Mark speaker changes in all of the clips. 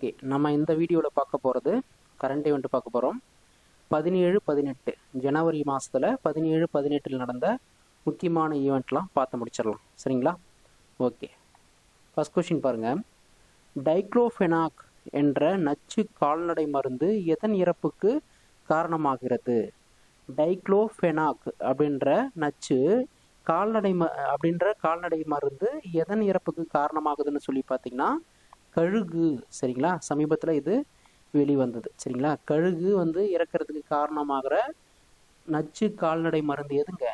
Speaker 1: Okay, நம்ம இந்த வீடியோவில் பார்க்க போகிறது கரண்ட் ஈவெண்ட் பார்க்க போகிறோம். 17-18 ஜனவரி மாதத்தில் 17-18 நடந்த முக்கியமான ஈவெண்ட்லாம் பார்த்து முடிச்சிடலாம். சரிங்களா? ஓகே, ஃபஸ்ட் கொஷின் பாருங்கள். டைக்ளோஃபெனாக் என்ற நச்சு கால்நடை மருந்து எதன் இறப்புக்கு காரணமாகிறது? டைக்ளோஃபெனாக் அப்படின்ற நச்சு கால்நடை மருந்து எதன் இறப்புக்கு காரணமாகுதுன்னு சொல்லி பார்த்தீங்கன்னா கழுகு. சரிங்களா? சமீபத்தில் இது வெளிவந்தது. சரிங்களா? கழுகு இறக்கிறதுக்கு காரணமாகிற நச்சு கால்நடை மருந்து எதுங்க?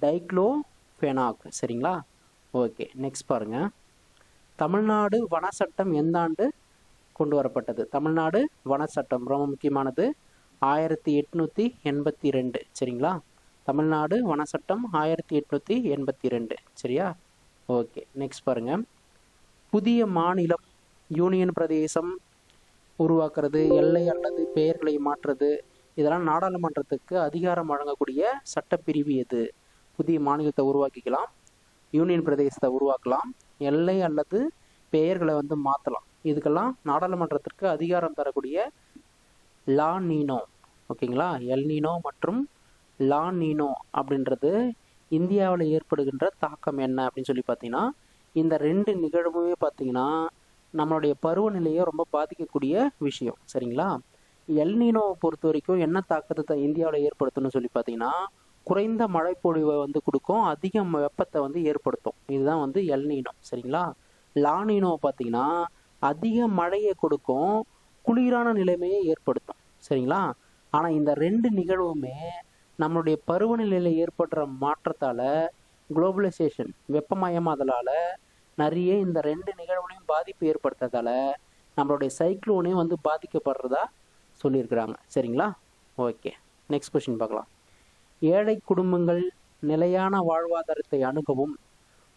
Speaker 1: டைக்ளோஃபெனாக். சரிங்களா? ஓகே, நெக்ஸ்ட் பாருங்க. தமிழ்நாடு வன சட்டம் எந்த ஆண்டு கொண்டு வரப்பட்டது? தமிழ்நாடு வன சட்டம் ரொம்ப முக்கியமானது, 1882. சரிங்களா? தமிழ்நாடு வன சட்டம் 1882. சரியா? ஓகே, நெக்ஸ்ட் பாருங்க. புதிய மாநிலம், யூனியன் பிரதேசம் உருவாக்குறது, எல்லை அல்லது பெயர்களை மாற்றுறது, இதெல்லாம் நாடாளுமன்றத்துக்கு அதிகாரம் வழங்கக்கூடிய சட்டப்பிரிவு எது? புதிய மாநிலத்தை உருவாக்கிக்கலாம், யூனியன் பிரதேசத்தை உருவாக்கலாம், எல்லை அல்லது பெயர்களை மாற்றலாம். இதுக்கெல்லாம் நாடாளுமன்றத்திற்கு அதிகாரம் தரக்கூடிய லா நீனோ. ஓகேங்களா? எல் நீனோ மற்றும் லா நீனோ அப்படின்றது இந்தியாவில் ஏற்படுகின்ற தாக்கம் என்ன அப்படின்னு சொல்லி பார்த்தீங்கன்னா, இந்த ரெண்டு நிகழ்வுமே பார்த்தீங்கன்னா நம்மளுடைய பருவநிலையை ரொம்ப பாதிக்கக்கூடிய விஷயம். சரிங்களா? எல் நீனோவை பொறுத்த வரைக்கும் என்ன தாக்கத்தை இந்தியாவில் ஏற்படுத்தணும்னு சொல்லி பார்த்தீங்கன்னா, குறைந்த மழைப்பொழிவை கொடுக்கும், அதிக வெப்பத்தை ஏற்படுத்தும். இதுதான் எல் நீனோ. சரிங்களா? லா நீனோவை பார்த்தீங்கன்னா அதிக மழையை கொடுக்கும், குளிரான நிலைமையை ஏற்படுத்தும். சரிங்களா? ஆனால் இந்த ரெண்டு நிகழ்வுமே நம்மளுடைய பருவநிலையில் ஏற்படுற மாற்றத்தால், குளோபலைசேஷன் வெப்பமயமாதலால் நிறைய இந்த ரெண்டு நிகழ்வுலையும் பாதிப்பு ஏற்படுத்துறதால நம்மளுடைய சைக்ளோனே பாதிக்கப்படுறதா சொல்லியிருக்கிறாங்க. சரிங்களா? ஓகே, நெக்ஸ்ட் கொஸ்டின் பார்க்கலாம். ஏழை குடும்பங்கள் நிலையான வாழ்வாதாரத்தை அணுகவும்,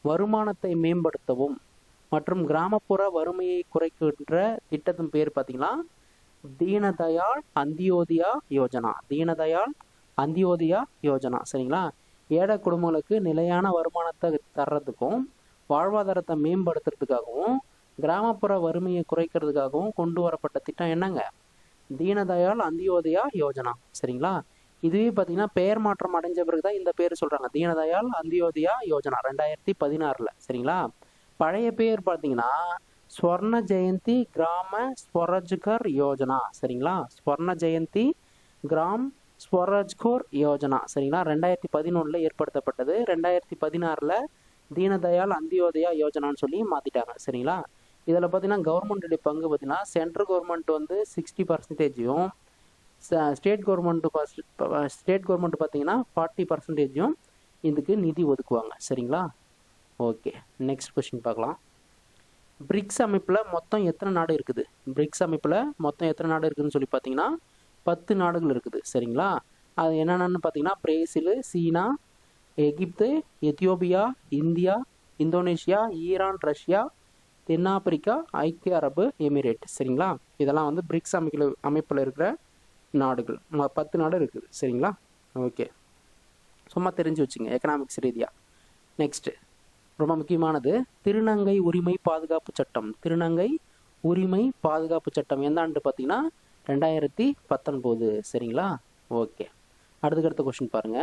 Speaker 1: வருமானத்தை மேம்படுத்தவும் மற்றும் கிராமப்புற வறுமையை குறைக்கின்ற திட்டத்தின் பேர் பார்த்தீங்கன்னா தீனதயாள் அந்தியோதயா யோஜனா. தீனதயாள் அந்தியோதயா யோஜனா. சரிங்களா? ஏழை குடும்பங்களுக்கு நிலையான வருமானத்தை தர்றதுக்கும், வாழ்வாதாரத்தை மேம்படுத்துறதுக்காகவும், கிராமப்புற வறுமையை குறைக்கிறதுக்காகவும் கொண்டு வரப்பட்ட திட்டம் என்னங்க? தீனதயாள் அந்தியோதயா யோஜனா. சரிங்களா? இதுவே பார்த்தீங்கன்னா பெயர் மாற்றம் அடைஞ்ச பிறகு தான் இந்த பேர் சொல்கிறாங்க, தீனதயாள் அந்தியோதயா யோஜனா 2016. சரிங்களா? பழைய பேர் பார்த்தீங்கன்னா ஸ்வர்ண ஜெயந்தி கிராம ஸ்வராஜ்கர் யோஜனா. சரிங்களா? ஸ்வர்ண ஜெயந்தி கிராம் ஸ்வராஜ்கர் யோஜனா. சரிங்களா? 2011 ஏற்படுத்தப்பட்டது. 2016 தீனதயாள் அந்தியோதயா யோஜனான்னு சொல்லி மாற்றிட்டாங்க. சரிங்களா? இதில் பார்த்தீங்கன்னா கவர்மெண்ட்டுடைய பங்கு பார்த்தீங்கன்னா சென்ட்ரல் கவர்மெண்ட் 60%, ஸ்டேட் கவர்மெண்ட் பார்த்தீங்கன்னா 40% இதுக்கு நிதி ஒதுக்குவாங்க. சரிங்களா? ஓகே, நெக்ஸ்ட் கொஸ்டின் பார்க்கலாம். பிரிக்ஸ் அமைப்பில் மொத்தம் எத்தனை நாடு இருக்குது? பிரிக்ஸ் அமைப்பில் மொத்தம் எத்தனை நாடு இருக்குதுன்னு சொல்லி பார்த்தீங்கன்னா 10 நாடுகள் இருக்குது. சரிங்களா? அது என்னென்னு பார்த்தீங்கன்னா Brazil, China, Egypt, Ethiopia, India, Indonesia, Iran, Russia, தென்னாப்பிரிக்கா, ஐக்கிய அரபு எமிரேட். சரிங்களா? இதெல்லாம் பிரிக்ஸ் அமைப்பில் இருக்கிற நாடுகள். 10 நாடு இருக்குது. சரிங்களா? ஓகே, சும்மா தெரிஞ்சு வச்சுங்க எக்கனாமிக்ஸ் ரீதியாக. நெக்ஸ்ட்டு ரொம்ப முக்கியமானது திருநங்கை உரிமை பாதுகாப்பு சட்டம். திருநங்கை உரிமை பாதுகாப்பு சட்டம் எந்த ஆண்டு பார்த்தீங்கன்னா 2019. சரிங்களா? ஓகே, அடுத்த கொஸ்டின் பாருங்க.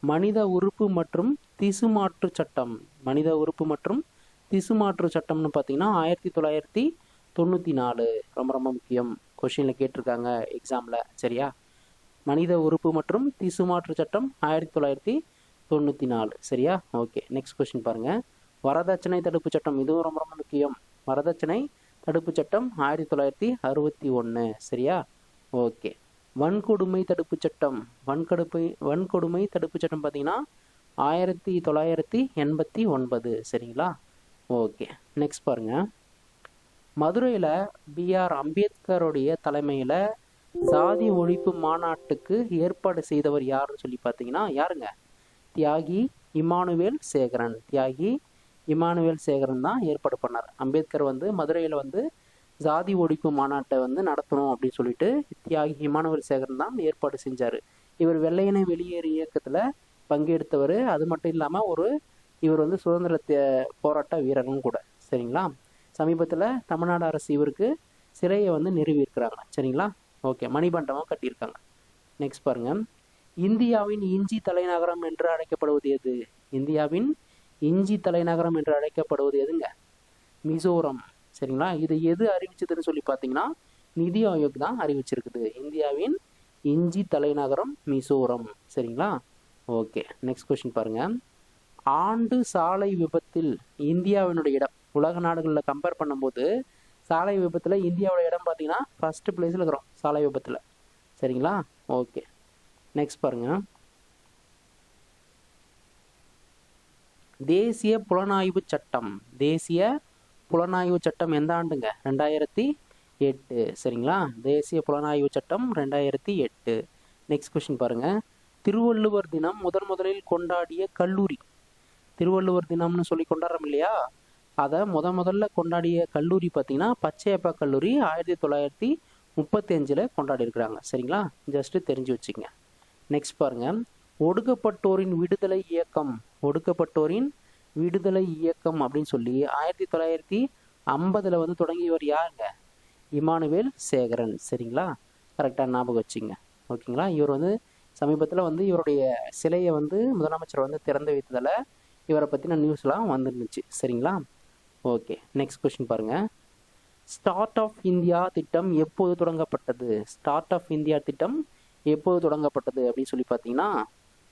Speaker 1: மனித உறுப்பு மற்றும் திசு மாற்று சட்டம். மனித உறுப்பு மற்றும் திசு மாற்று சட்டம்னு பார்த்தீங்கன்னா 1994. ரொம்ப ரொம்ப முக்கியம், கொஸ்டினில் கேட்டிருக்காங்க எக்ஸாமில். சரியா? மனித உறுப்பு மற்றும் திசு மாற்று சட்டம் 1994. சரியா? ஓகே, நெக்ஸ்ட் கொஸ்டின் பாருங்க. வரதட்சணை தடுப்பு சட்டம், இதுவும் ரொம்ப ரொம்ப முக்கியம். வரதட்சணை தடுப்பு சட்டம் 1961. சரியா? ஓகே, வன்கொடுமை தடுப்பு சட்டம். வன்கொடுமை தடுப்பு சட்டம் பார்த்தீங்கன்னா 1989. சரிங்களா? ஓகே, நெக்ஸ்ட் பாருங்க. மதுரையில் BR அம்பேத்கருடைய தலைமையில் சாதி ஒழிப்பு மாநாட்டுக்கு ஏற்பாடு செய்தவர் யாருன்னு சொல்லி பார்த்தீங்கன்னா யாருங்க? தியாகி இமானுவேல் சேகரன். தியாகி இமானுவேல் சேகரன் தான் ஏற்பாடு பண்ணார். அம்பேத்கர் மதுரையில் ஜாதி ஒழிப்பு மாநாட்டை நடத்தணும் அப்படின்னு சொல்லிட்டு தியாகி இமானுவேல் சேகரன் தான் ஏற்பாடு செஞ்சார். இவர் வெள்ளையனை வெளியேறு இயக்கத்தில் பங்கெடுத்தவர். அது மட்டும் இல்லாமல் இவர் சுதந்திர போராட்ட வீரரும் கூட. சரிங்களா? சமீபத்தில் தமிழ்நாடு அரசு இவருக்கு சிலையை வந்து நிறுவியிருக்கிறாங்க. சரிங்களா? ஓகே, மணிமண்டபம் கட்டியிருக்காங்க. நெக்ஸ்ட் பாருங்க, இந்தியாவின் இஞ்சி தலைநகரம் என்று அழைக்கப்படுவது எது? இந்தியாவின் இஞ்சி தலைநகரம் என்று அழைக்கப்படுவது எதுங்க? மிசோரம். சரிங்களா? இது எது அறிவிச்சதுன்னு சொல்லி பார்த்தீங்கன்னா நிதி ஆயோக் தான் அறிவிச்சிருக்குது. இந்தியாவின் இஞ்சி தலைநகரம் மிசோரம். சரிங்களா? ஓகே, நெக்ஸ்ட் கொஸ்டின் பாருங்க, ஆண்டு சாலை விபத்தில் இந்தியாவினுடைய இடம் உலக நாடுகளில் கம்பேர் பண்ணும்போது சாலை விபத்தில் இந்தியாவோட இடம் பார்த்தீங்கன்னா ஃபர்ஸ்ட் பிளேஸில் இருக்கிறோம் சாலை விபத்தில். சரிங்களா? ஓகே, நெக்ஸ்ட் பாருங்க, தேசிய புலனாய்வு சட்டம். தேசிய புலனாய்வு சட்டம் எந்த ஆண்டுங்க? 2008. சரிங்களா? தேசிய புலனாய்வு சட்டம் 2008. நெக்ஸ்ட் கொஸ்டின் பாருங்க, திருவள்ளுவர் தினம் முதலில் கொண்டாடிய கல்லூரி. திருவள்ளுவர் தினம்னு சொல்லி கொண்டாடுறோம் இல்லையா, அதை முதல்ல கொண்டாடிய கல்லூரி பார்த்தீங்கன்னா பச்சையப்பா கல்லூரி 1935 கொண்டாடி இருக்கிறாங்க. சரிங்களா? ஜஸ்ட் தெரிஞ்சு வச்சுக்கங்க. நெக்ஸ்ட் பாருங்க, ஒடுக்கப்பட்டோரின் விடுதலை இயக்கம். ஒடுக்கப்பட்டோரின் விடுதலை இயக்கம் அப்படின்னு சொல்லி 1950 வந்து தொடங்கியவர் யாருங்க? இமானுவேல் சேகரன். சரிங்களா? கரெக்டாக ஞாபகம் வச்சுங்க. ஓகேங்களா? இவர் வந்து சமீபத்தில் வந்து இவருடைய சிலையை வந்து முதலமைச்சர் வந்து திறந்து வைத்ததால் இவரை பற்றின நியூஸ்லாம் வந்துருந்துச்சு. சரிங்களா? ஓகே, நெக்ஸ்ட் கொஸ்டின் பாருங்க, ஸ்டார்ட் ஆஃப் இந்தியா திட்டம் எப்போது தொடங்கப்பட்டது? ஸ்டார்ட் ஆஃப் இந்தியா திட்டம் எப்போது தொடங்கப்பட்டது அப்படின்னு சொல்லி பார்த்தீங்கன்னா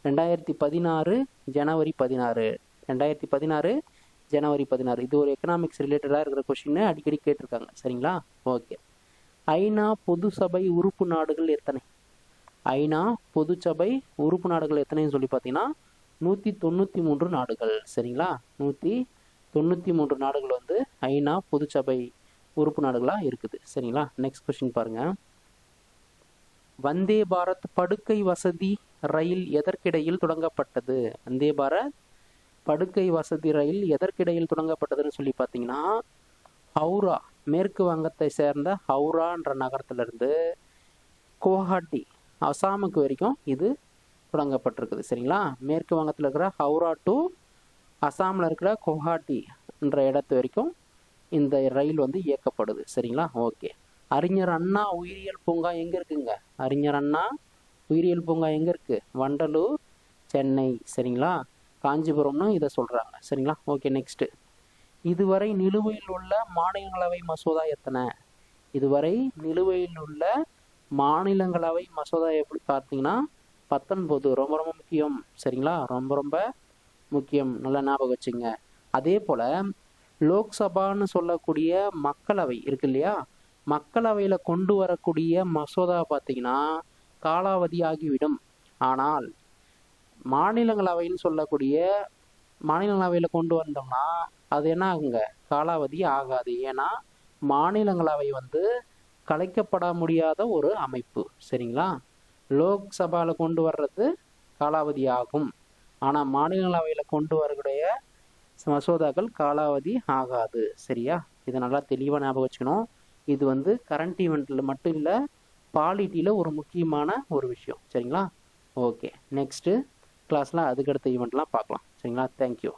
Speaker 1: 2016 ஜனவரி 16. 2016 ஜனவரி 16. இது ஒரு எக்கனாமிக்ஸ் ரிலேட்டடாக இருக்கிற கொஸ்டின் அடிக்கடி கேட்டிருக்காங்க. சரிங்களா? ஓகே, ஐநா பொது சபை உறுப்பு நாடுகள் எத்தனை? ஐநா பொது சபை உறுப்பு நாடுகள் எத்தனைன்னு சொல்லி பார்த்தீங்கன்னா 193 நாடுகள். சரிங்களா? 193 நாடுகள் வந்து ஐநா பொது சபை உறுப்பு நாடுகளாக இருக்குது. சரிங்களா? நெக்ஸ்ட் கொஸ்டின் பாருங்க, வந்தே பாரத் படுக்கை வசதி ரயில் எதற்கிடையில் தொடங்கப்பட்டது? வந்தே பாரத் படுக்கை வசதி ரயில் எதற்கிடையில் தொடங்கப்பட்டதுன்னு சொல்லி பார்த்தீங்கன்னா ஹவுரா, மேற்கு வங்கத்தை சேர்ந்த ஹவுரான்ற நகரத்திலிருந்து குவஹாட்டி அசாமுக்கு வரைக்கும் இது தொடங்கப்பட்டிருக்குது. சரிங்களா? மேற்கு வங்கத்தில் இருக்கிற ஹவுரா டு அசாமில் இருக்கிற குவஹாட்டின்ற இடத்து வரைக்கும் இந்த ரயில் வந்து இயக்கப்படுது. சரிங்களா? ஓகே, அறிஞர் அண்ணா உயிரியல் பூங்கா எங்கே இருக்குங்க? அறிஞர் அண்ணா உயிரியல் பூங்கா எங்கே இருக்குது? வண்டலூர், சென்னை. சரிங்களா? காஞ்சிபுரம்னு இதை சொல்கிறாங்க. சரிங்களா? ஓகே, நெக்ஸ்ட்டு, இதுவரை நிலுவையில் உள்ள மாநிலங்களவை மசோதா எத்தனை? இதுவரை நிலுவையில் உள்ள மாநிலங்களவை மசோதா எப்படி பார்த்தீங்கன்னா 19. ரொம்ப ரொம்ப முக்கியம். சரிங்களா? ரொம்ப ரொம்ப முக்கியம், நல்லா ஞாபகம் வச்சுங்க. அதே போல் லோக்சபான்னு சொல்லக்கூடிய மக்களவை இருக்கு இல்லையா, மக்களவையில் கொண்டு வரக்கூடிய மசோதா பார்த்தீங்கன்னா காலாவதி ஆகிவிடும். ஆனால் மாநிலங்களவைன்னு சொல்லக்கூடிய மாநிலங்களவையில் கொண்டு வந்தோம்னா அது என்ன ஆகுங்க? காலாவதி ஆகாது. ஏன்னா மாநிலங்களவை வந்து கலைக்கப்பட முடியாத ஒரு அமைப்பு. சரிங்களா? லோக்சபாவில் கொண்டு வர்றது காலாவதி ஆகும், ஆனால் மாநிலங்களவையில் கொண்டு வரக்கூடிய மசோதாக்கள் காலாவதி ஆகாது. சரியா? இதை நல்லா தெளிவாக ஞாபகம் வச்சுக்கணும். இது வந்து கரண்ட் ஈவெண்ட்டில் மட்டும் இல்லை, பாலிட்டியில் ஒரு முக்கியமான ஒரு விஷயம். சரிங்களா? ஓகே, நெக்ஸ்ட்டு கிளாஸில் அதுக்கடுத்த ஈவெண்ட்லாம் பார்க்கலாம். சரிங்களா? தேங்க்யூ.